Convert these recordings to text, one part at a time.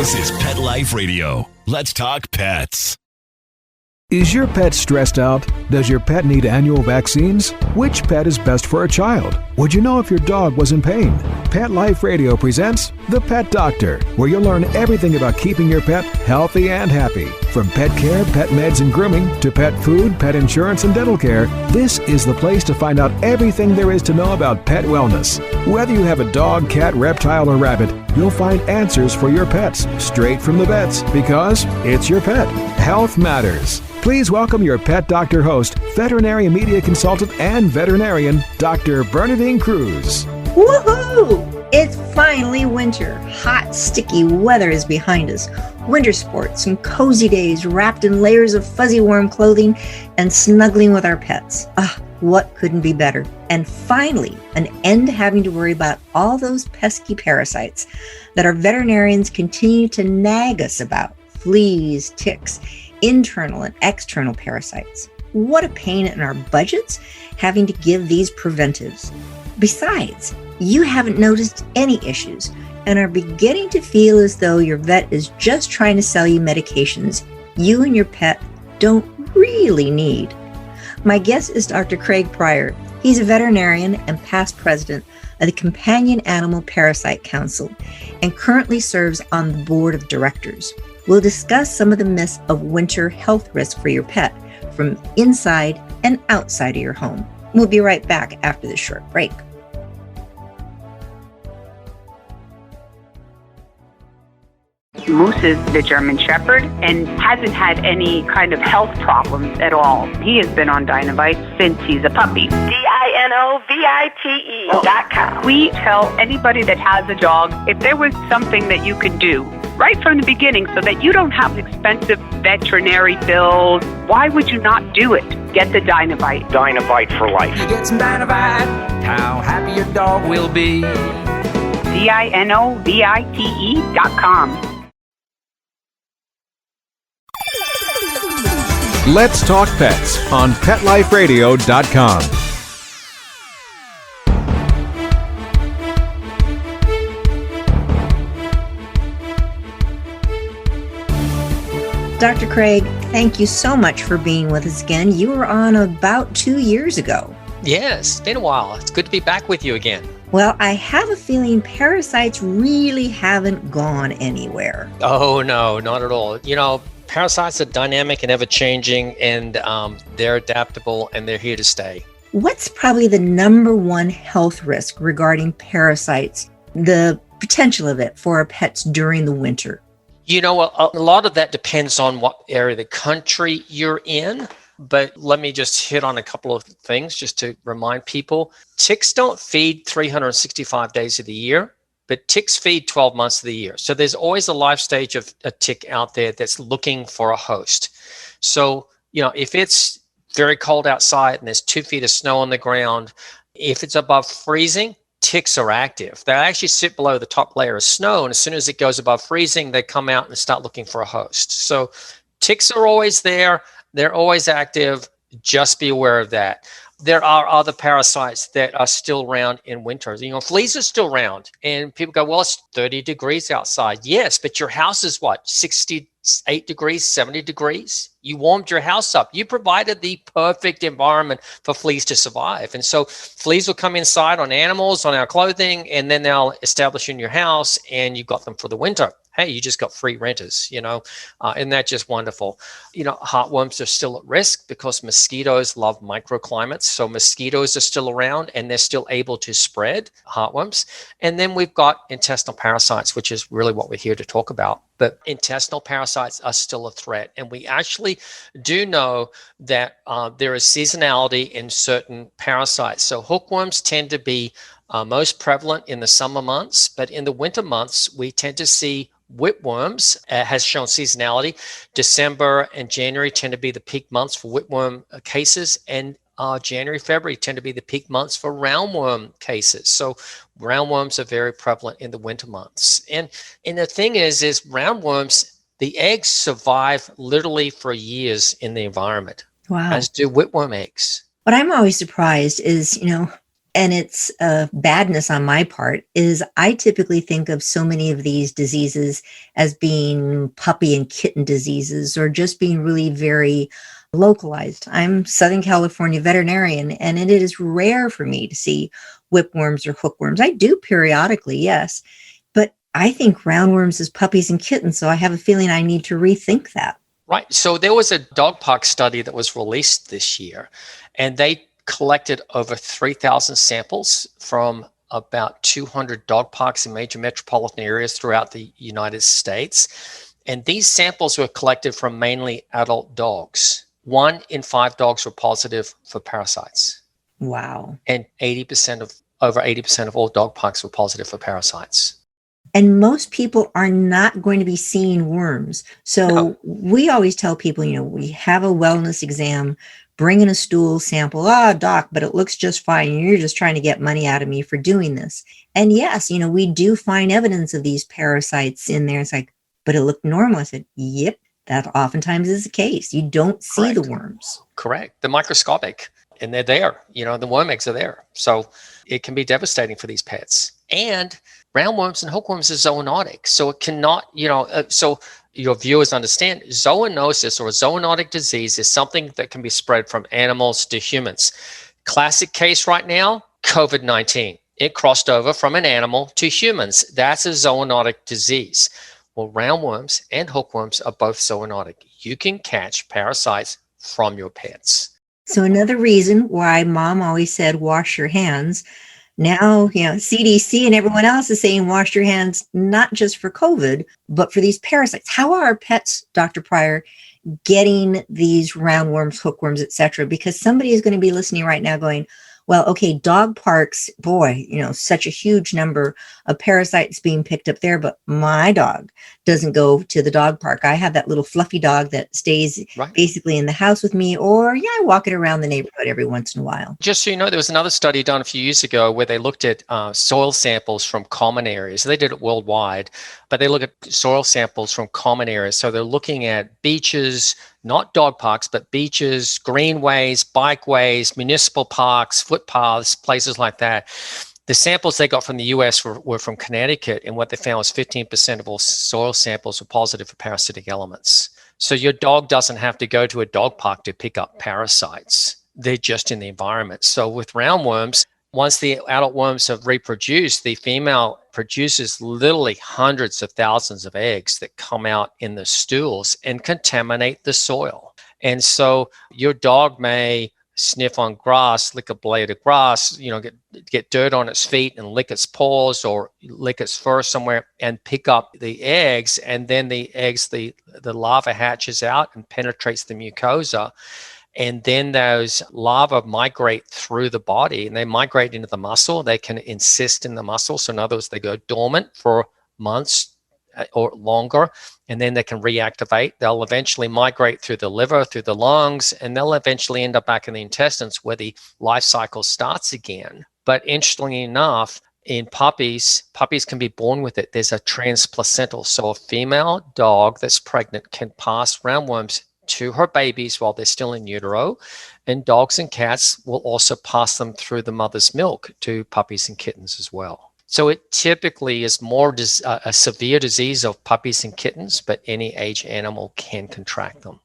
This is Pet Life Radio. Let's talk pets. Is your pet stressed out? Does your pet need annual vaccines? Which pet is best for a child? Would you know if your dog was in pain? Pet Life Radio presents The Pet Doctor, where you'll learn everything about keeping your pet healthy and happy. From pet care, pet meds and grooming, to pet food, pet insurance, and dental care, this is the place to find out everything there is to know about pet wellness. Whether you have a dog, cat, reptile, or rabbit, you'll find answers for your pets straight from the vets, because it's your pet. Health matters. Please welcome your Pet Doctor host, veterinary media consultant and veterinarian, Dr. Bernadine Cruz. Woohoo! It's finally winter. Hot, sticky weather is behind us. Winter sports and cozy days wrapped in layers of fuzzy warm clothing and snuggling with our pets. What couldn't be better? And finally, an end to having to worry about all those pesky parasites that our veterinarians continue to nag us about. Fleas, ticks, internal and external parasites. What a pain in our budgets having to give these preventives. Besides, you haven't noticed any issues and are beginning to feel as though your vet is just trying to sell you medications you and your pet don't really need. My guest is Dr. Craig Pryor. He's a veterinarian and past president of the Companion Animal Parasite Council and currently serves on the board of directors. We'll discuss some of the myths of winter health risk for your pet from inside and outside of your home. We'll be right back after this short break. Moose is the German Shepherd and hasn't had any kind of health problems at all. He has been on Dinovite since he's a puppy. DINOVITE.com. We tell anybody that has a dog, if there was something that you could do right from the beginning so that you don't have expensive veterinary bills, why would you not do it? Get the Dinovite. Dinovite for life. You get some Dinovite, how happy your dog will be. DINOVITE.com. Let's talk pets on PetLifeRadio.com. Dr. Craig, thank you so much for being with us again. You were on about 2 years ago. Yes, it's been a while. It's good to be back with you again. Well, I have a feeling parasites really haven't gone anywhere. Oh, no, not at all. You know, parasites are dynamic and ever-changing, and they're adaptable, and they're here to stay. What's probably the number one health risk regarding parasites, the potential of it for our pets during the winter? You know, a lot of that depends on what area of the country you're in. But let me just hit on a couple of things just to remind people. Ticks don't feed 365 days of the year, but ticks feed 12 months of the year. So there's always a life stage of a tick out there that's looking for a host. So, you know, if it's very cold outside and there's 2 feet of snow on the ground, if it's above freezing, ticks are active. They actually sit below the top layer of snow, and as soon as it goes above freezing, they come out and start looking for a host. So ticks are always there. They're always active. Just be aware of that. There are other parasites that are still around in winter. You know, fleas are still around, and people go, well, it's 30 degrees outside. Yes, but your house is what, 68 degrees, 70 degrees? You warmed your house up. You provided the perfect environment for fleas to survive. And so fleas will come inside on animals, on our clothing, and then they'll establish in your house, and you got them for the winter. Hey, you just got free renters, you know, and that's just wonderful. You know, heartworms are still at risk because mosquitoes love microclimates. So mosquitoes are still around and they're still able to spread heartworms. And then we've got intestinal parasites, which is really what we're here to talk about. But intestinal parasites are still a threat. And we actually do know that there is seasonality in certain parasites. So hookworms tend to be most prevalent in the summer months, but in the winter months, we tend to see whipworms has shown seasonality. December and January tend to be the peak months for whipworm cases, and January, February tend to be the peak months for roundworm cases. So roundworms are very prevalent in the winter months. And the thing is roundworms, the eggs survive literally for years in the environment. Wow. As do whipworm eggs. What I'm always surprised is, you know, and it's a badness on my part, is I typically think of so many of these diseases as being puppy and kitten diseases, or just being really very localized. I'm Southern California veterinarian, and it is rare for me to see whipworms or hookworms. I do periodically, yes, but I think roundworms is puppies and kittens, so I have a feeling I need to rethink that. Right. So there was a dogpox study that was released this year, and they collected over 3,000 samples from about 200 dogpox in major metropolitan areas throughout the United States. And these samples were collected from mainly adult dogs. 1 in 5 dogs were positive for parasites. Wow. And over 80% of all dogpox were positive for parasites. And most people are not going to be seeing worms. So we always tell people, we have a wellness exam, bring in a stool sample. Doc, but it looks just fine. You're just trying to get money out of me for doing this. And yes, we do find evidence of these parasites in there. It's like, but it looked normal. I said, yep, that oftentimes is the case. You don't see the worms. Correct. They're microscopic, and they're there. The worm eggs are there. So it can be devastating for these pets. And roundworms and hookworms are zoonotic. So it cannot, so your viewers understand zoonosis or a zoonotic disease is something that can be spread from animals to humans. Classic case right now, COVID-19. It crossed over from an animal to humans. That's a zoonotic disease. Well, roundworms and hookworms are both zoonotic. You can catch parasites from your pets. So another reason why Mom always said, wash your hands. Now, CDC and everyone else is saying wash your hands, not just for COVID, but for these parasites. How are our pets, Dr. Pryor, getting these roundworms, hookworms, et cetera? Because somebody is going to be listening right now going, well, okay, dog parks, boy, such a huge number of parasites being picked up there, but my dog doesn't go to the dog park. I have that little fluffy dog that stays basically in the house with me, or I walk it around the neighborhood every once in a while. Just so you know, there was another study done a few years ago where they looked at soil samples from common areas. They did it worldwide, but they look at soil samples from common areas. So they're looking at beaches, not dog parks, but beaches, greenways, bikeways, municipal parks, footpaths, places like that. The samples they got from the US were from Connecticut, and what they found was 15% of all soil samples were positive for parasitic elements. So your dog doesn't have to go to a dog park to pick up parasites. They're just in the environment. So with roundworms, once the adult worms have reproduced, the female produces literally hundreds of thousands of eggs that come out in the stools and contaminate the soil. And so your dog may sniff on grass, lick a blade of grass, get dirt on its feet and lick its paws or lick its fur somewhere and pick up the eggs. And then the eggs, the larva hatches out and penetrates the mucosa. And then those larvae migrate through the body and they migrate into the muscle. They can encyst in the muscle. So in other words, they go dormant for months or longer, and then they can reactivate. They'll eventually migrate through the liver, through the lungs, and they'll eventually end up back in the intestines where the life cycle starts again. But interestingly enough, in puppies can be born with it. There's a transplacental. So a female dog that's pregnant can pass roundworms to her babies while they're still in utero, and dogs and cats will also pass them through the mother's milk to puppies and kittens as well. So it typically is more a severe disease of puppies and kittens, but any age animal can contract them.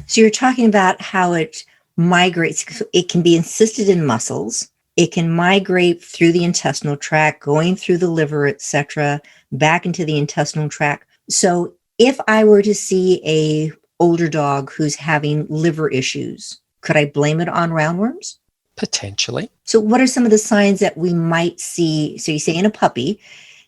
So you're talking about how it migrates. It can be encysted in muscles. It can migrate through the intestinal tract, going through the liver, etc., back into the intestinal tract. So if I were to see a older dog who's having liver issues, could I blame it on roundworms? Potentially. So what are some of the signs that we might see? So you say in a puppy,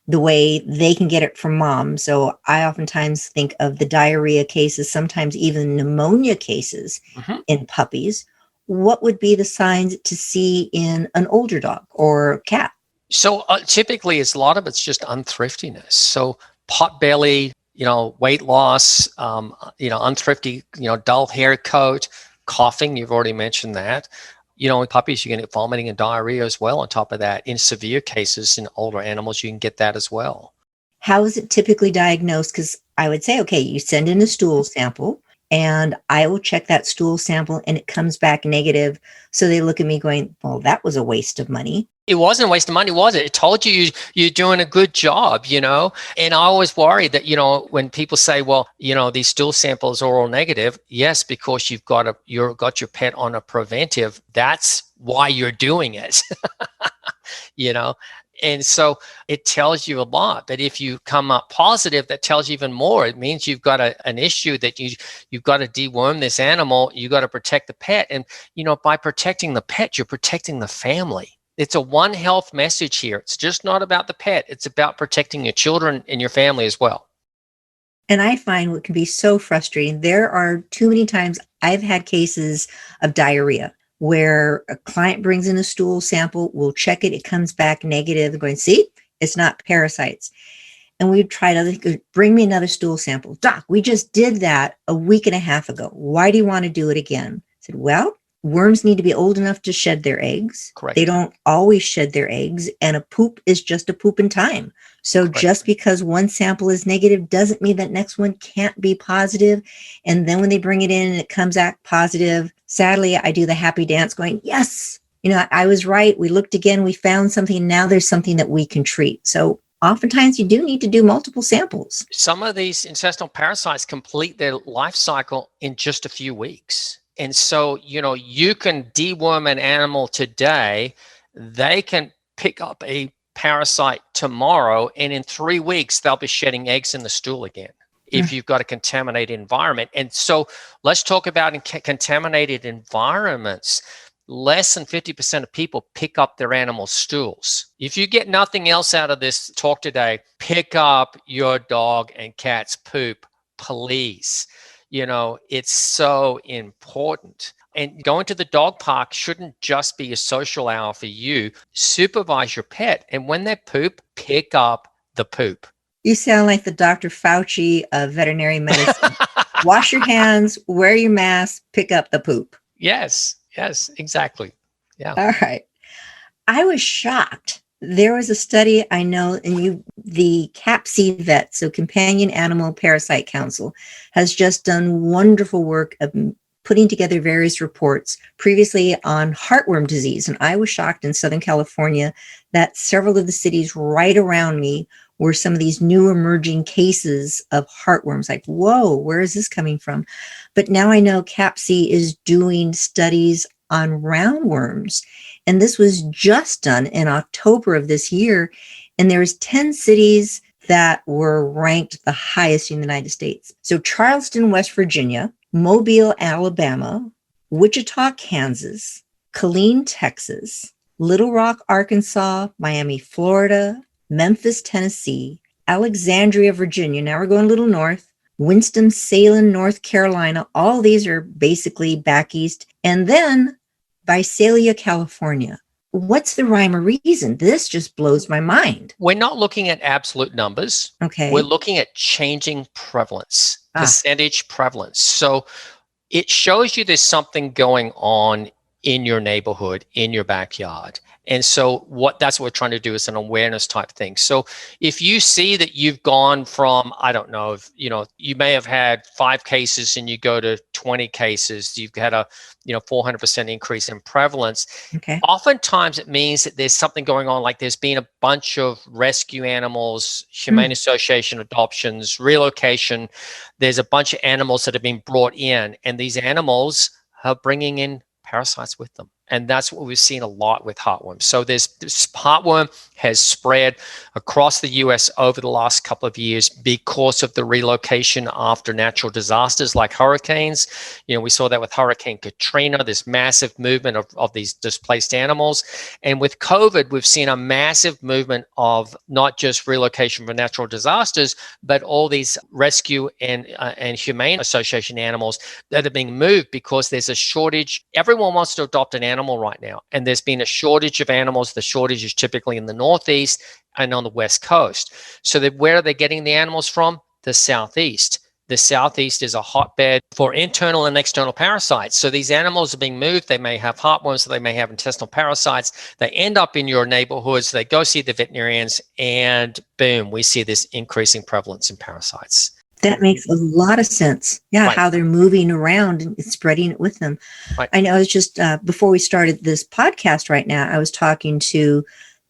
the way they can get it from mom. So I oftentimes think of the diarrhea cases, sometimes even pneumonia cases in puppies. What would be the signs to see in an older dog or cat? So typically a lot of it's just unthriftiness. So pot belly, weight loss, unthrifty, dull hair coat, coughing. You've already mentioned that. In puppies, you can get vomiting and diarrhea as well on top of that. In severe cases, in older animals, you can get that as well. How is it typically diagnosed? Because I would say, okay, you send in a stool sample and I will check that stool sample and it comes back negative. So they look at me going, well, that was a waste of money. It wasn't a waste of money, was it? It told you're doing a good job, And I always worry that, when people say, well, these stool samples are all negative. Yes, because you've got your pet on a preventive. That's why you're doing it, And so it tells you a lot. But if you come up positive, that tells you even more. It means you've got an issue that you've got to deworm this animal. You got to protect the pet. And, by protecting the pet, you're protecting the family. It's a one health message here. It's just not about the pet. It's about protecting your children and your family as well. And I find what can be so frustrating, there are too many times I've had cases of diarrhea where a client brings in a stool sample, we'll check it, it comes back negative. They're going, see, it's not parasites. And we've tried other things. Bring me another stool sample. Doc, we just did that a week and a half ago. Why do you want to do it again? I said, well, worms need to be old enough to shed their eggs. Correct. They don't always shed their eggs, and a poop is just a poop in time. So Correct. Just because one sample is negative doesn't mean that next one can't be positive. And then when they bring it in and it comes out positive, sadly, I do the happy dance going, yes, I was right. We looked again, we found something. Now there's something that we can treat. So oftentimes you do need to do multiple samples. Some of these intestinal parasites complete their life cycle in just a few weeks. And so, you can deworm an animal today, they can pick up a parasite tomorrow, and in 3 weeks, they'll be shedding eggs in the stool again if you've got a contaminated environment. And so let's talk about contaminated environments. Less than 50% of people pick up their animal stools. If you get nothing else out of this talk today, pick up your dog and cat's poop, please. It's so important. And going to the dog park shouldn't just be a social hour for you. Supervise your pet. And when they poop, pick up the poop. You sound like the Dr. Fauci of veterinary medicine. Wash your hands, wear your mask, pick up the poop. Yes, exactly. Yeah. All right. I was shocked. There was a study I know, and the CAPC vet, so Companion Animal Parasite Council, has just done wonderful work of putting together various reports previously on heartworm disease. And I was shocked in Southern California that several of the cities right around me were some of these new emerging cases of heartworms. Like, whoa, where is this coming from? But now I know CAPC is doing studies on roundworms. And this was just done in October of this year. And there's 10 cities that were ranked the highest in the United States. So Charleston, West Virginia, Mobile, Alabama, Wichita, Kansas, Killeen, Texas, Little Rock, Arkansas, Miami, Florida, Memphis, Tennessee, Alexandria, Virginia. Now we're going a little north. Winston-Salem, North Carolina. All these are basically back east. And then Visalia, California. What's the rhyme or reason? This just blows my mind. We're not looking at absolute numbers. Okay. We're looking at changing prevalence, percentage prevalence. So it shows you there's something going on in your neighborhood, in your backyard. And so that's what we're trying to do is an awareness type thing. So if you see that you've gone from, I don't know, you may have had 5 cases and you go to 20 cases, you've had a 400% increase in prevalence. Okay. Oftentimes it means that there's something going on, like there's been a bunch of rescue animals, Humane Association adoptions, relocation. There's a bunch of animals that have been brought in, and these animals are bringing in parasites with them. And that's what we've seen a lot with heartworms. So this heartworm has spread across the U.S. over the last couple of years because of the relocation after natural disasters like hurricanes. We saw that with Hurricane Katrina, this massive movement of these displaced animals. And with COVID, we've seen a massive movement of not just relocation for natural disasters, but all these rescue and Humane Association animals that are being moved because there's a shortage. Everyone wants to adopt an animal right now, and there's been a shortage of animals. The shortage is typically in the Northeast and on the West Coast. So where are they getting the animals from? The Southeast. The Southeast is a hotbed for internal and external parasites. So these animals are being moved. They may have heartworms, they may have intestinal parasites. They end up in your neighborhoods. They go see the veterinarians, and boom, we see this increasing prevalence in parasites. That makes a lot of sense. Yeah, Right. how they're moving around and spreading it with them. Right. I know. I was just before we started this podcast right now, I was talking to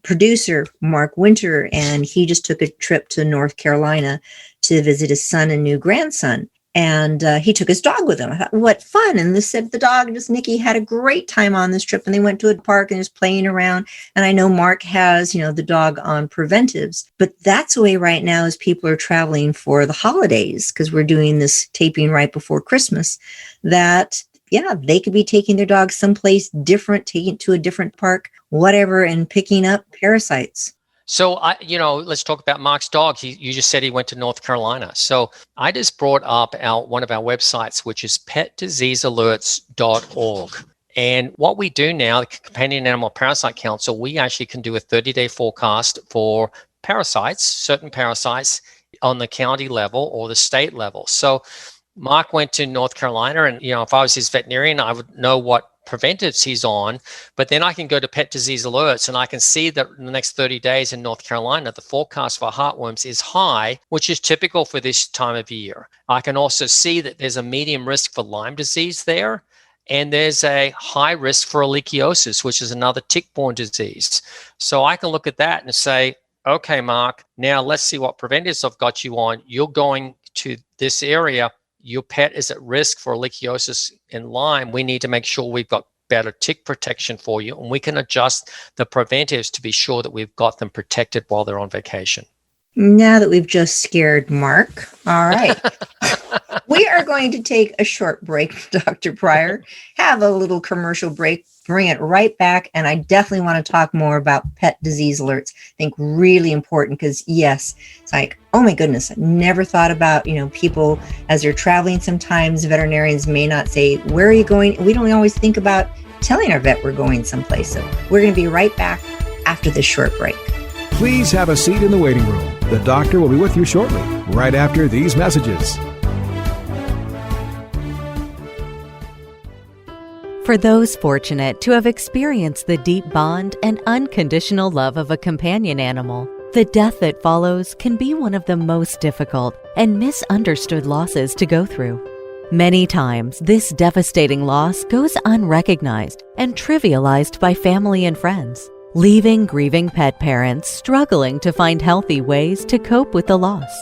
producer Mark Winter, and he just took a trip to North Carolina to visit his son and new grandson. And he took his dog with him. I thought, what fun. And this said the dog, just Nikki, had a great time on this trip. And they went to a park and was playing around. And I know Mark has, the dog on preventives. But that's the way right now as people are traveling for the holidays, because we're doing this taping right before Christmas, that, yeah, they could be taking their dog someplace different, taking it to a different park, whatever, and picking up parasites. So let's talk about Mark's dog. You just said he went to North Carolina. So I just brought up one of our websites, which is petdiseasealerts.org. And what we do now, the Companion Animal Parasite Council, we actually can do a 30-day forecast for parasites, certain parasites on the county level or the state level. So Mark went to North Carolina, and if I was his veterinarian, I would know what preventives he's on, but then I can go to Pet Disease Alerts and I can see that in the next 30 days in North Carolina, the forecast for heartworms is high, which is typical for this time of year. I can also see that there's a medium risk for Lyme disease there, and there's a high risk for ehrlichiosis, which is another tick-borne disease. So I can look at that and say, okay, Mark, now let's see what preventives I've got you on. You're going to this area. Your pet is at risk for ehrlichiosis and Lyme. We need to make sure we've got better tick protection for you, and we can adjust the preventives to be sure that we've got them protected while they're on vacation. Now that we've just scared Mark, all right. We are going to take a short break, Dr. Pryor, have a little commercial break, bring it right back, and I definitely want to talk more about pet disease alerts. I think really important because, yes, it's like, oh my goodness, I never thought about, people as they're traveling. Sometimes veterinarians may not say, where are you going? We don't always think about telling our vet we're going someplace. So we're going to be right back after this short break. Please have a seat in the waiting room. The doctor will be with you shortly, right after these messages. For those fortunate to have experienced the deep bond and unconditional love of a companion animal, the death that follows can be one of the most difficult and misunderstood losses to go through. Many times, this devastating loss goes unrecognized and trivialized by family and friends, leaving grieving pet parents struggling to find healthy ways to cope with the loss.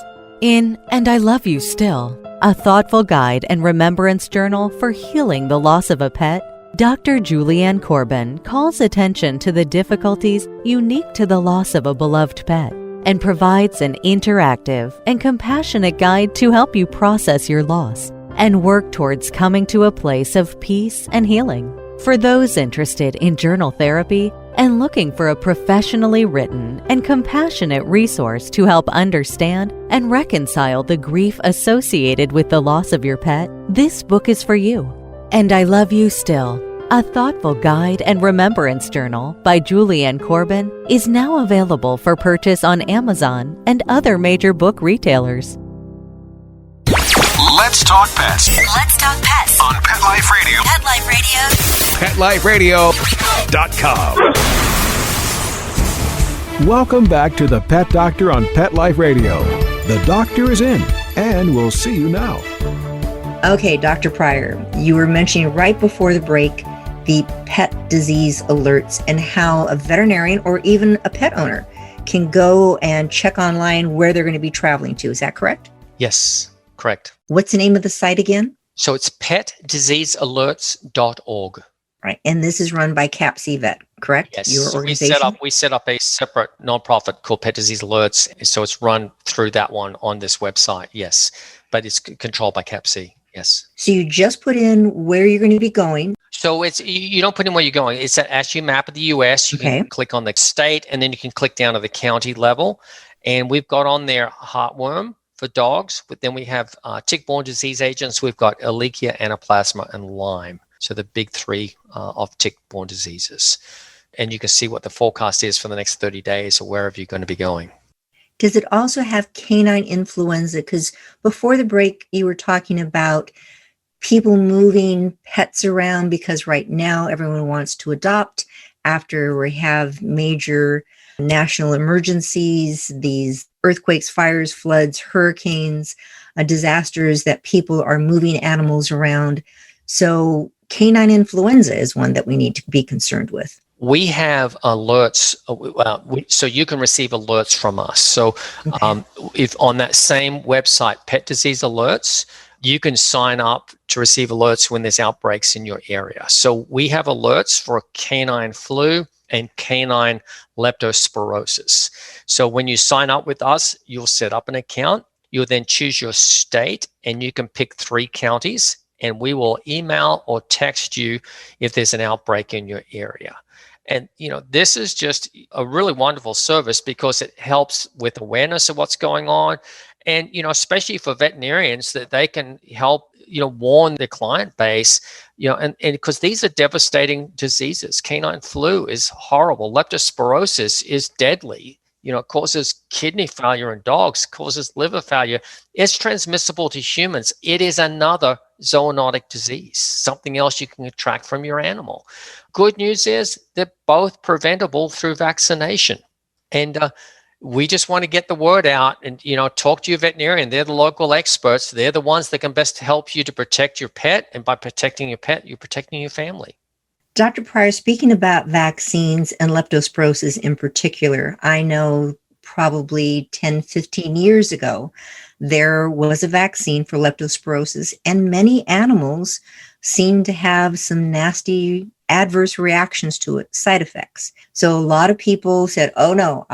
In And I Love You Still, a thoughtful guide and remembrance journal for healing the loss of a pet, Dr. Julianne Corbin calls attention to the difficulties unique to the loss of a beloved pet and provides an interactive and compassionate guide to help you process your loss and work towards coming to a place of peace and healing. For those interested in journal therapy and looking for a professionally written and compassionate resource to help understand and reconcile the grief associated with the loss of your pet, this book is for you. And I Love You Still, a thoughtful guide and remembrance journal by Julianne Corbin, is now available for purchase on Amazon and other major book retailers. Let's talk pets Let's talk pets on Pet Life Radio. Pet Life Radio. PetLifeRadio.com. Welcome back to the Pet Doctor on Pet Life Radio. The doctor is in, and we'll see you now. Okay, Dr. Pryor, you were mentioning right before the break the pet disease alerts and how a veterinarian or even a pet owner can go and check online where they're going to be traveling to. Is that correct? Yes, correct. What's the name of the site again? So it's petdiseasealerts.org. Right. And this is run by CAPC Vet, correct? Yes. Your So organization? we set up a separate nonprofit called Pet Disease Alerts. So it's run through that one on this website. Yes. But it's controlled by CAPC. Yes. So you just put in where you're going to be going. So you don't put in where you're going. It's actually a map of the U.S. You can click on the state, and then you can click down to the county level. And we've got on there heartworm for dogs, but then we have tick-borne disease agents. We've got Ehrlichia, Anaplasma, and Lyme. So the big three of tick-borne diseases. And you can see what the forecast is for the next 30 days or wherever you're going to be going. Does it also have canine influenza? Because before the break, you were talking about people moving pets around because right now everyone wants to adopt after we have major national emergencies, these earthquakes, fires, floods, hurricanes, disasters that people are moving animals around. So canine influenza is one that we need to be concerned with. We have alerts, so you can receive alerts from us. So if on that same website, Pet Disease Alerts, you can sign up to receive alerts when there's outbreaks in your area. So we have alerts for canine flu and canine leptospirosis. So when you sign up with us, you'll set up an account. You'll then choose your state, and you can pick 3 counties, and we will email or text you if there's an outbreak in your area. And, this is just a really wonderful service because it helps with awareness of what's going on. And, especially for veterinarians, that they can help, warn their client base, and because these are devastating diseases. Canine flu is horrible. Leptospirosis is deadly. It causes kidney failure in dogs, causes liver failure. It's transmissible to humans. It is another zoonotic disease, something else you can attract from your animal. Good news is they're both preventable through vaccination. And we just want to get the word out and, talk to your veterinarian. They're the local experts. They're the ones that can best help you to protect your pet. And by protecting your pet, you're protecting your family. Dr. Pryor, speaking about vaccines and leptospirosis in particular, I know probably 10, 15 years ago, there was a vaccine for leptospirosis, and many animals seemed to have some nasty adverse reactions to it, side effects. So a lot of people said, oh no,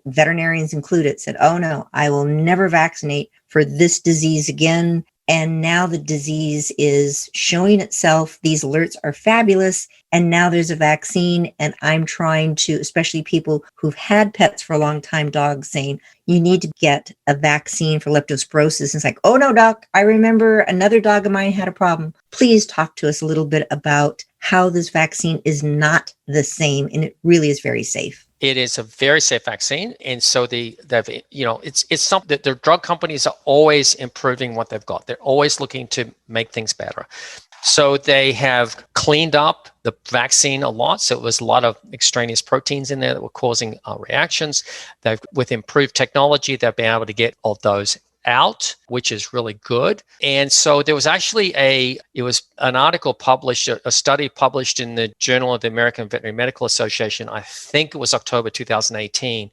veterinarians included, said, oh no, I will never vaccinate for this disease again. And now the disease is showing itself. These alerts are fabulous. And now there's a vaccine. And I'm trying to, especially people who've had pets for a long time, dogs, saying, you need to get a vaccine for leptospirosis. And it's like, oh no, doc, I remember another dog of mine had a problem. Please talk to us a little bit about how this vaccine is not the same. And it really is very safe. It is a very safe vaccine, and so it's something that the drug companies are always improving what they've got. They're always looking to make things better. So they have cleaned up the vaccine a lot. So it was a lot of extraneous proteins in there that were causing reactions. With improved technology, they've been able to get all those out, which is really good. And so there was actually an article published, a study published in the Journal of the American Veterinary Medical Association, I think it was October 2018,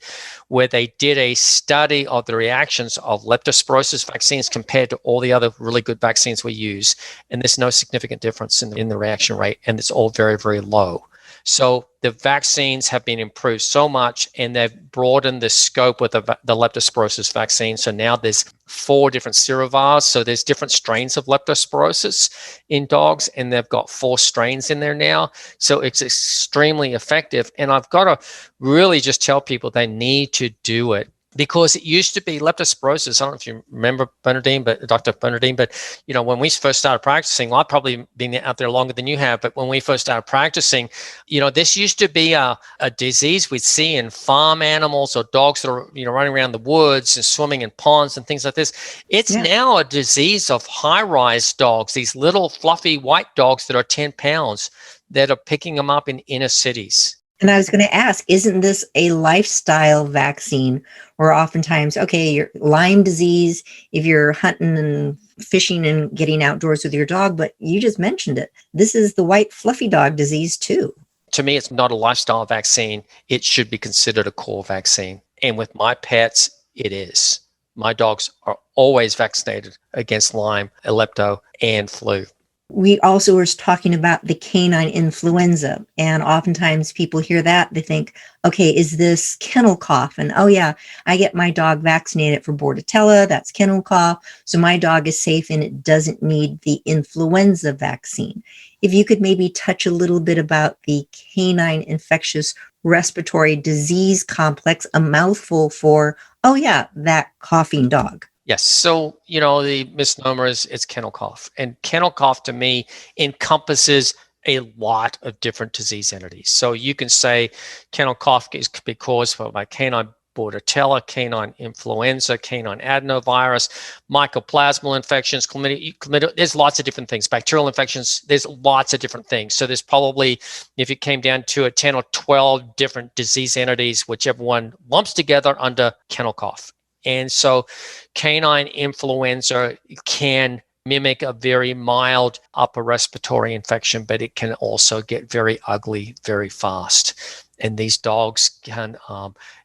where they did a study of the reactions of leptospirosis vaccines compared to all the other really good vaccines we use. And there's no significant difference in the reaction rate, and it's all very, very low. So the vaccines have been improved so much, and they've broadened the scope of the leptospirosis vaccine. So now there's 4 different serovars. So there's different strains of leptospirosis in dogs, and they've got 4 strains in there now. So it's extremely effective. And I've got to really just tell people they need to do it. Because it used to be leptospirosis. I don't know if you remember Dr. Bernardine, but when we first started practicing, well, I've probably been out there longer than you have, but when we first started practicing, this used to be a disease we'd see in farm animals or dogs that are, running around the woods and swimming in ponds and things like this. It's now a disease of high-rise dogs, these little fluffy white dogs that are 10 pounds that are picking them up in inner cities. And I was going to ask, isn't this a lifestyle vaccine where oftentimes, your Lyme disease, if you're hunting and fishing and getting outdoors with your dog, but you just mentioned it. This is the white fluffy dog disease too. To me, it's not a lifestyle vaccine. It should be considered a core vaccine. And with my pets, it is. My dogs are always vaccinated against Lyme, lepto, and flu. We also were talking about the canine influenza, and oftentimes people hear that, they think, okay, is this kennel cough? And I get my dog vaccinated for Bordetella, that's kennel cough, so my dog is safe and it doesn't need the influenza vaccine. If you could maybe touch a little bit about the canine infectious respiratory disease complex, a mouthful for, that coughing dog. Yes. So, the misnomer is it's kennel cough. And kennel cough to me encompasses a lot of different disease entities. So you can say kennel cough could be caused by canine Bordetella, canine influenza, canine adenovirus, mycoplasmal infections, chlamydia. There's lots of different things. Bacterial infections, there's lots of different things. So there's probably, if it came down to it, 10 or 12 different disease entities, whichever one lumps together under kennel cough. And so canine influenza can mimic a very mild upper respiratory infection, but it can also get very ugly very fast. And these dogs can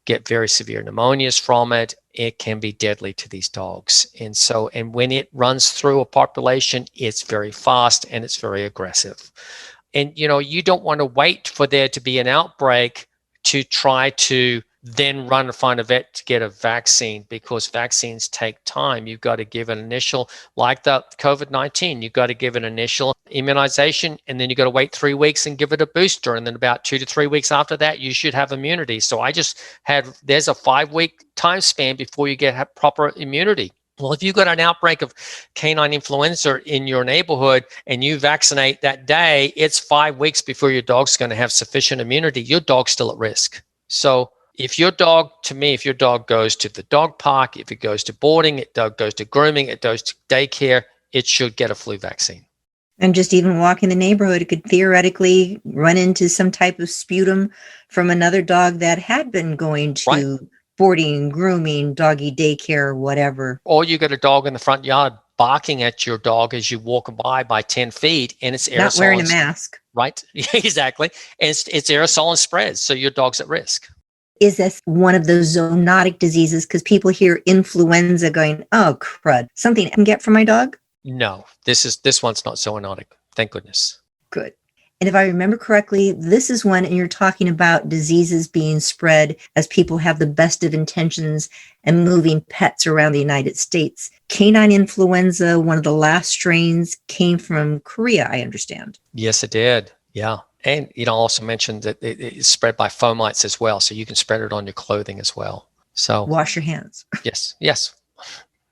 get very severe pneumonias from it. It can be deadly to these dogs. And when it runs through a population, it's very fast and it's very aggressive. And, you don't want to wait for there to be an outbreak to try to then run and find a vet to get a vaccine, because vaccines take time. You've got to give an initial, like the COVID-19, you've got to give an initial immunization, and then you've got to wait 3 weeks and give it a booster. And then about 2 to 3 weeks after that, you should have immunity. So there's a 5-week time span before you get proper immunity. Well, if you've got an outbreak of canine influenza in your neighborhood and you vaccinate that day, it's 5 weeks before your dog's going to have sufficient immunity. Your dog's still at risk. So if your dog goes to the dog park, if it goes to boarding, it goes to grooming, it goes to daycare, it should get a flu vaccine. And just even walking the neighborhood, it could theoretically run into some type of sputum from another dog that had been going to boarding, grooming, doggy daycare, whatever. Or you got a dog in the front yard barking at your dog as you walk by 10 feet, and it's aerosol. Not wearing a mask. Right, exactly. And it's aerosol and spreads, so your dog's at risk. Is this one of those zoonotic diseases? Because people hear influenza going, oh, crud. Something I can get from my dog? No, this one's not zoonotic. Thank goodness. Good. And if I remember correctly, this is one, and you're talking about diseases being spread as people have the best of intentions and moving pets around the United States. Canine influenza, one of the last strains, came from Korea, I understand. Yes, it did. Yeah. And also mentioned that it's spread by fomites as well. So you can spread it on your clothing as well. So wash your hands. Yes.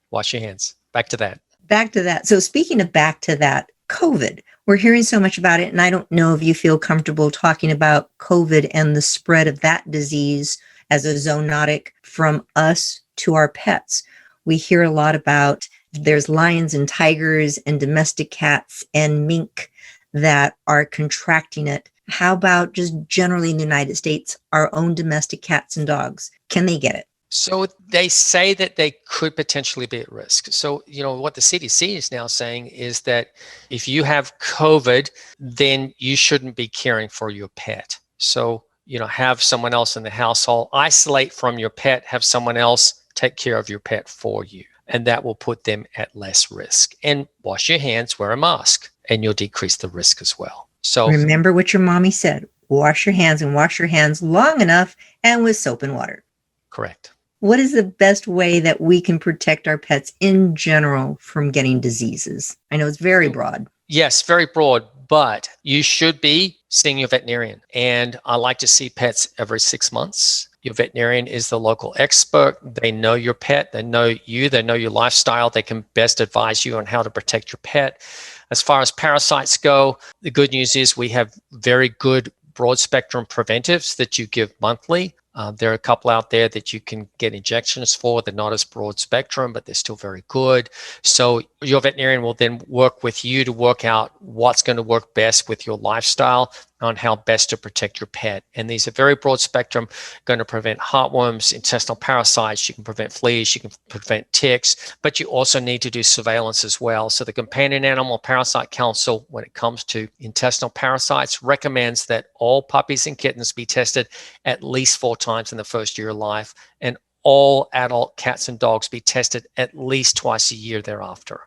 Wash your hands. Back to that. So speaking of back to that, COVID, we're hearing so much about it. And I don't know if you feel comfortable talking about COVID and the spread of that disease as a zoonotic from us to our pets. We hear a lot about there's lions and tigers and domestic cats and mink that are contracting it. How about just generally in the United States, our own domestic cats and dogs? Can they get it? So they say that they could potentially be at risk. So, what the CDC is now saying is that if you have COVID, then you shouldn't be caring for your pet. So, have someone else in the household, isolate from your pet, have someone else take care of your pet for you. And that will put them at less risk. And wash your hands, wear a mask, and you'll decrease the risk as well. So remember what your mommy said, wash your hands, and wash your hands long enough and with soap and water. Correct. What is the best way that we can protect our pets in general from getting diseases? I know it's very broad. Yes, very broad, but you should be seeing your veterinarian. And I like to see pets every 6 months. Your veterinarian is the local expert. They know your pet. They know you. They know your lifestyle. They can best advise you on how to protect your pet. As far as parasites go, the good news is we have very good broad spectrum preventives that you give monthly. There are a couple out there that you can get injections for. They're not as broad spectrum, but they're still very good. So your veterinarian will then work with you to work out what's going to work best with your lifestyle on how best to protect your pet. And these are very broad spectrum, going to prevent heartworms, intestinal parasites. You can prevent fleas, you can prevent ticks, but you also need to do surveillance as well. So the Companion Animal Parasite Council, when it comes to intestinal parasites, recommends that all puppies and kittens be tested at least 4 times in the first year of life, and all adult cats and dogs be tested at least twice a year thereafter.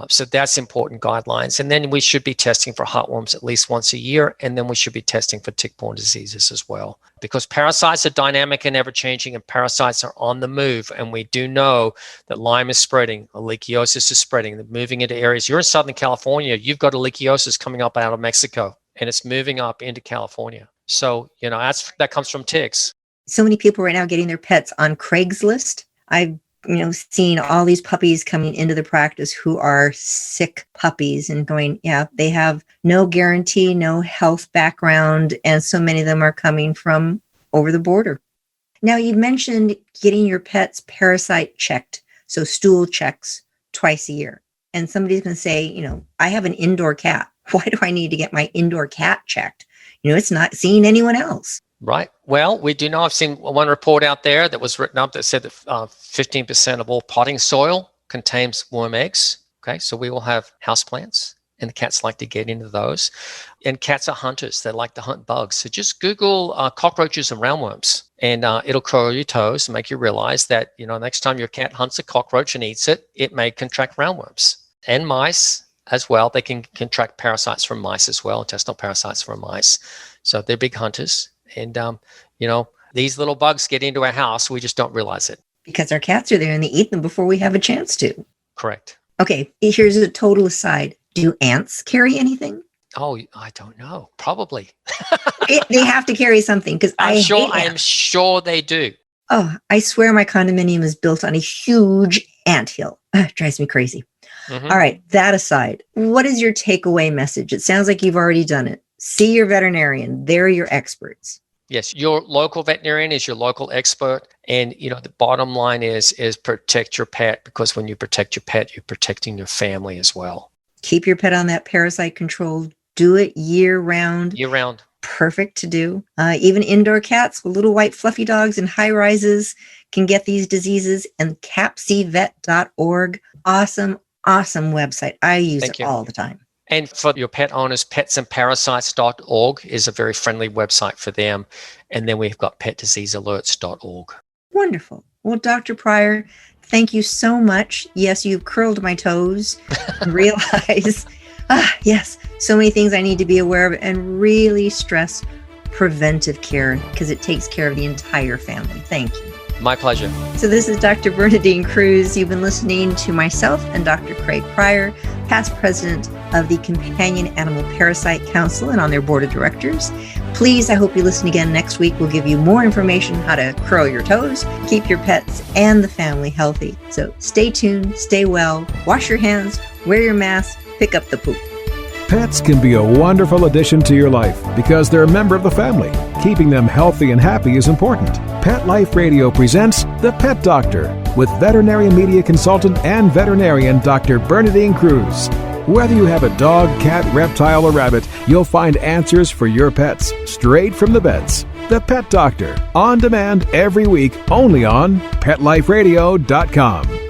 So that's important guidelines. And then we should be testing for heartworms at least once a year. And then we should be testing for tick-borne diseases as well. Because parasites are dynamic and ever-changing, and parasites are on the move. And we do know that Lyme is spreading, ehrlichiosis is spreading, they're moving into areas. You're in Southern California, you've got ehrlichiosis coming up out of Mexico, and it's moving up into California. So, that comes from ticks. So many people right now getting their pets on Craigslist. I've seeing all these puppies coming into the practice who are sick puppies and going, they have no guarantee, no health background. And so many of them are coming from over the border. Now, you mentioned getting your pet's parasite checked, so stool checks twice a year. And somebody's going to say, I have an indoor cat. Why do I need to get my indoor cat checked? It's not seeing anyone else. Right. Well, we do know, I've seen one report out there that was written up that said that 15% of all potting soil contains worm eggs. Okay, so we will have houseplants, and the cats like to get into those. And cats are hunters. They like to hunt bugs. So just Google cockroaches and roundworms, and it'll curl your toes and make you realize that, next time your cat hunts a cockroach and eats it, it may contract roundworms. And mice as well. They can contract parasites from mice as well, intestinal parasites from mice. So they're big hunters. And, these little bugs get into our house. We just don't realize it. Because our cats are there and they eat them before we have a chance to. Correct. Okay, here's a total aside. Do ants carry anything? Oh, I don't know. Probably. They have to carry something because I am sure they do. Oh, I swear my condominium is built on a huge anthill. It drives me crazy. Mm-hmm. All right, that aside, what is your takeaway message? It sounds like you've already done it. See your veterinarian. They're your experts. Yes, your local veterinarian is your local expert. And, the bottom line is protect your pet, because when you protect your pet, you're protecting your family as well. Keep your pet on that parasite control. Do it year round. Year round. Perfect to do. Even indoor cats with little white fluffy dogs in high rises can get these diseases. And capcvet.org. Awesome website. I use it all the time. And for your pet owners, petsandparasites.org is a very friendly website for them. And then we've got petdiseasealerts.org. Wonderful. Well, Dr. Pryor, thank you so much. Yes, you've curled my toes and realize, yes, so many things I need to be aware of, and really stress preventive care because it takes care of the entire family. Thank you. My pleasure. So this is Dr. Bernadine Cruz. You've been listening to myself and Dr. Craig Pryor, past president of the Companion Animal Parasite Council and on their board of directors. Please, I hope you listen again next week. We'll give you more information how to curl your toes, keep your pets and the family healthy. So stay tuned, stay well, wash your hands, wear your mask, pick up the poop. Pets can be a wonderful addition to your life because they're a member of the family. Keeping them healthy and happy is important. Pet Life Radio presents The Pet Doctor with veterinary media consultant and veterinarian Dr. Bernadine Cruz. Whether you have a dog, cat, reptile, or rabbit, you'll find answers for your pets straight from the vets. The Pet Doctor, on demand every week, only on PetLifeRadio.com.